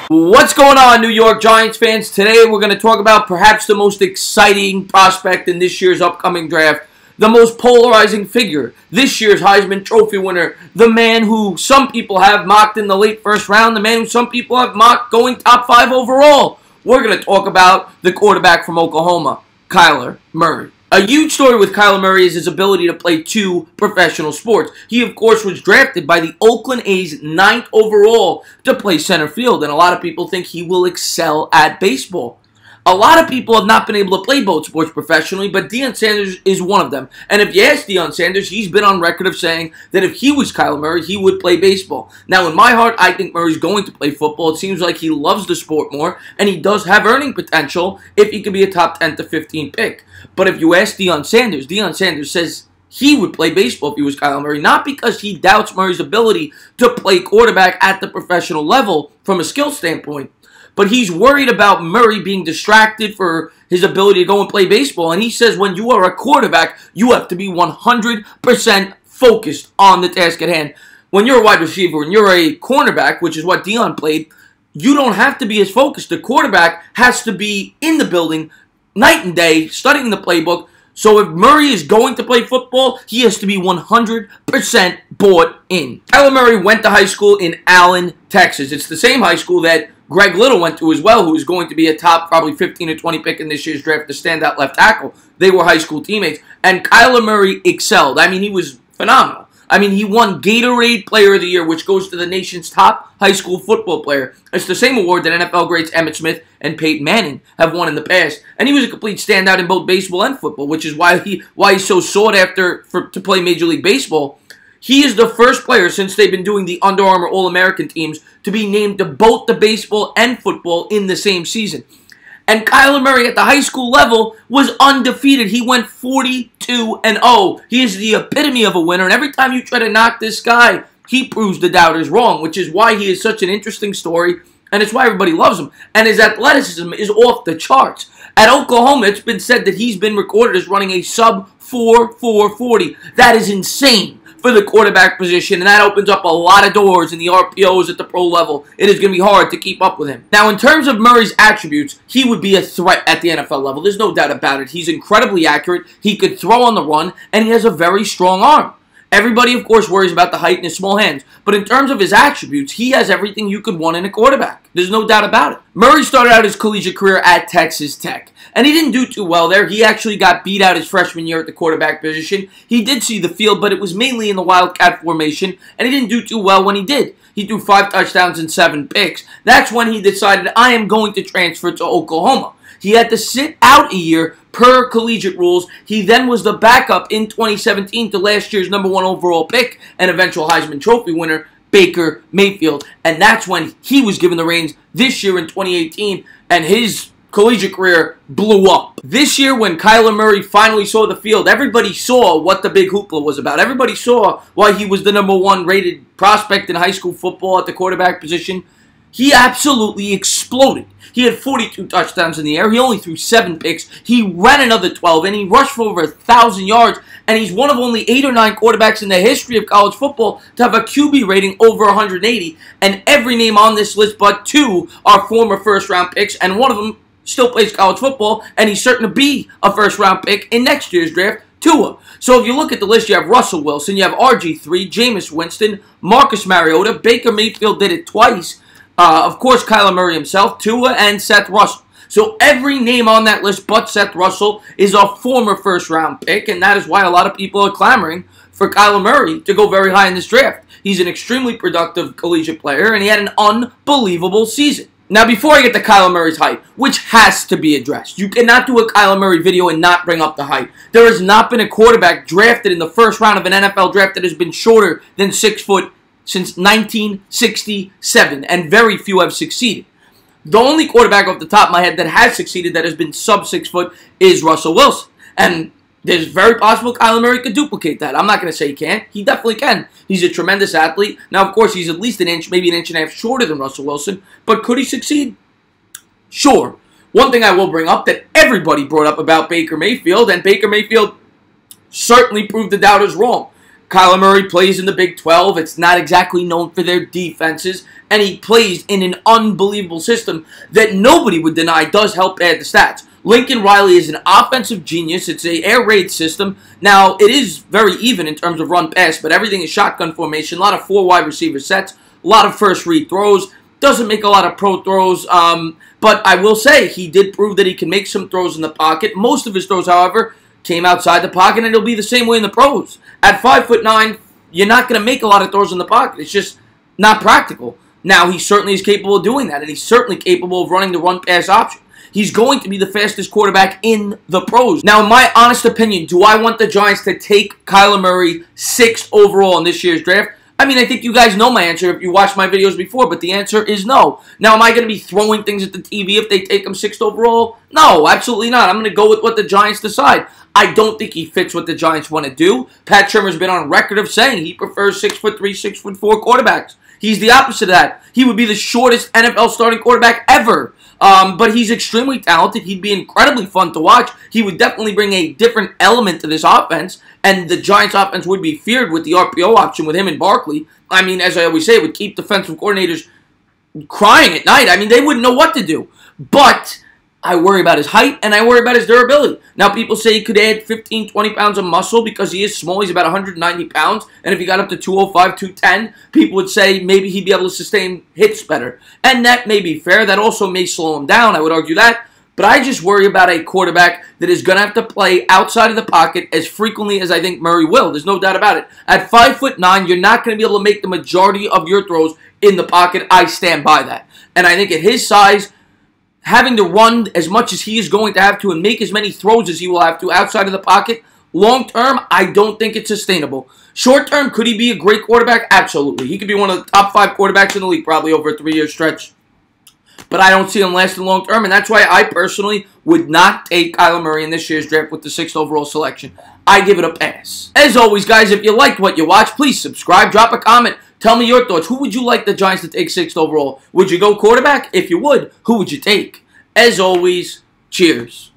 What's going on, New York Giants fans? Today we're going to talk about perhaps the most exciting prospect in this year's upcoming draft, the most polarizing figure, this year's Heisman Trophy winner, the man who some people have mocked in the late first round, the man who some people have mocked going top 5 overall. We're going to talk about the quarterback from Oklahoma, Kyler Murray. A huge story with Kyler Murray is his ability to play 2 professional sports. He, of course, was drafted by the Oakland A's 9th overall to play center field, and a lot of people think he will excel at baseball. A lot of people have not been able to play both sports professionally, but Deion Sanders is one of them. And if you ask Deion Sanders, he's been on record of saying that if he was Kyler Murray, he would play baseball. Now, in my heart, I think Murray's going to play football. It seems like he loves the sport more, and he does have earning potential if he could be a top 10 to 15 pick. But if you ask Deion Sanders says he would play baseball if he was Kyler Murray, not because he doubts Murray's ability to play quarterback at the professional level from a skill standpoint, but he's worried about Murray being distracted for his ability to go and play baseball. And he says when you are a quarterback, you have to be 100% focused on the task at hand. When you're a wide receiver and you're a cornerback, which is what Deion played, you don't have to be as focused. The quarterback has to be in the building night and day, studying the playbook. So if Murray is going to play football, he has to be 100% bought in. Kyler Murray went to high school in Allen, Texas. It's the same high school that Greg Little went to as well, who is going to be a top probably 15 or 20 pick in this year's draft, the standout left tackle. They were high school teammates. And Kyler Murray excelled. I mean, he was phenomenal. I mean, he won Gatorade Player of the Year, which goes to the nation's top high school football player. It's the same award that NFL greats Emmitt Smith and Peyton Manning have won in the past. And he was a complete standout in both baseball and football, which is why he's so sought after to play Major League Baseball. He is the first player since they've been doing the Under Armour All-American teams to be named to both the baseball and football in the same season. And Kyler Murray at the high school level was undefeated. He went 42-0. He is the epitome of a winner. And every time you try to knock this guy, he proves the doubters wrong, which is why he is such an interesting story. And it's why everybody loves him. And his athleticism is off the charts. At Oklahoma, it's been said that he's been recorded as running a sub-4 40. That is insane for the quarterback position, and that opens up a lot of doors in the RPOs at the pro level. It is going to be hard to keep up with him. Now, in terms of Murray's attributes, he would be a threat at the NFL level. There's no doubt about it. He's incredibly accurate. He could throw on the run, and he has a very strong arm. Everybody, of course, worries about the height and his small hands. But in terms of his attributes, he has everything you could want in a quarterback. There's no doubt about it. Murray started out his collegiate career at Texas Tech. And he didn't do too well there. He actually got beat out his freshman year at the quarterback position. He did see the field, but it was mainly in the Wildcat formation. And he didn't do too well when he did. He threw 5 touchdowns and 7 picks. That's when he decided, I am going to transfer to Oklahoma. He had to sit out a year per collegiate rules. He then was the backup in 2017 to last year's #1 overall pick and eventual Heisman Trophy winner, Baker Mayfield. And that's when he was given the reins this year in 2018, and his collegiate career blew up. This year, when Kyler Murray finally saw the field, everybody saw what the big hoopla was about. Everybody saw why he was the #1 rated prospect in high school football at the quarterback position. He absolutely exploded. He had 42 touchdowns in the air. He only threw 7 picks. He ran another 12, and he rushed for over 1,000 yards. And he's one of only 8 or 9 quarterbacks in the history of college football to have a QB rating over 180. And every name on this list but 2 are former first-round picks, and one of them still plays college football, and he's certain to be a first-round pick in next year's draft, Tua. So if you look at the list, you have Russell Wilson, you have RG3, Jameis Winston, Marcus Mariota, Baker Mayfield did it twice, of course, Kyler Murray himself, Tua, and Seth Russell. So every name on that list but Seth Russell is a former first-round pick, and that is why a lot of people are clamoring for Kyler Murray to go very high in this draft. He's an extremely productive collegiate player, and he had an unbelievable season. Now, before I get to Kyler Murray's height, which has to be addressed, you cannot do a Kyler Murray video and not bring up the height. There has not been a quarterback drafted in the first round of an NFL draft that has been shorter than 6 foot since 1967, and very few have succeeded. The only quarterback off the top of my head that has succeeded that has been sub 6 foot is Russell Wilson. And there's very possible Kyler Murray could duplicate that. I'm not going to say he can't. He definitely can. He's a tremendous athlete. Now, of course, he's at least an inch, maybe an inch and a half shorter than Russell Wilson. But could he succeed? Sure. One thing I will bring up that everybody brought up about Baker Mayfield, and Baker Mayfield certainly proved the doubters wrong. Kyler Murray plays in the Big 12. It's not exactly known for their defenses. And he plays in an unbelievable system that nobody would deny does help add the stats. Lincoln Riley is an offensive genius. It's an air raid system. Now, it is very even in terms of run-pass, but everything is shotgun formation. A lot of 4 wide receiver sets. A lot of first read throws. Doesn't make a lot of pro throws. But I will say, he did prove that he can make some throws in the pocket. Most of his throws, however, came outside the pocket, and it'll be the same way in the pros. At 5'9", you're not going to make a lot of throws in the pocket. It's just not practical. Now, he certainly is capable of doing that, and he's certainly capable of running the run-pass option. He's going to be the fastest quarterback in the pros. Now, in my honest opinion, do I want the Giants to take Kyler Murray 6th overall in this year's draft? I mean, I think you guys know my answer if you watched my videos before, but the answer is no. Now, am I going to be throwing things at the TV if they take him 6th overall? No, absolutely not. I'm going to go with what the Giants decide. I don't think he fits what the Giants want to do. Pat Shurmur's been on record of saying he prefers 6'3", 6'4" quarterbacks. He's the opposite of that. He would be the shortest NFL starting quarterback ever. But he's extremely talented. He'd be incredibly fun to watch. He would definitely bring a different element to this offense. And the Giants' offense would be feared with the RPO option with him and Barkley. I mean, as I always say, it would keep defensive coordinators crying at night. I mean, they wouldn't know what to do. But I worry about his height, and I worry about his durability. Now, people say he could add 15, 20 pounds of muscle because he is small. He's about 190 pounds. And if he got up to 205, 210, people would say maybe he'd be able to sustain hits better. And that may be fair. That also may slow him down. I would argue that. But I just worry about a quarterback that is going to have to play outside of the pocket as frequently as I think Murray will. There's no doubt about it. At 5'9", you're not going to be able to make the majority of your throws in the pocket. I stand by that. And I think at his size, having to run as much as he is going to have to and make as many throws as he will have to outside of the pocket, long term, I don't think it's sustainable. Short term, could he be a great quarterback? Absolutely. He could be one of the top 5 quarterbacks in the league probably over a 3-year stretch. But I don't see him lasting long term, and that's why I personally would not take Kyler Murray in this year's draft with the 6th overall selection. I give it a pass. As always, guys, if you liked what you watched, please subscribe, drop a comment, tell me your thoughts. Who would you like the Giants to take 6th overall? Would you go quarterback? If you would, who would you take? As always, cheers.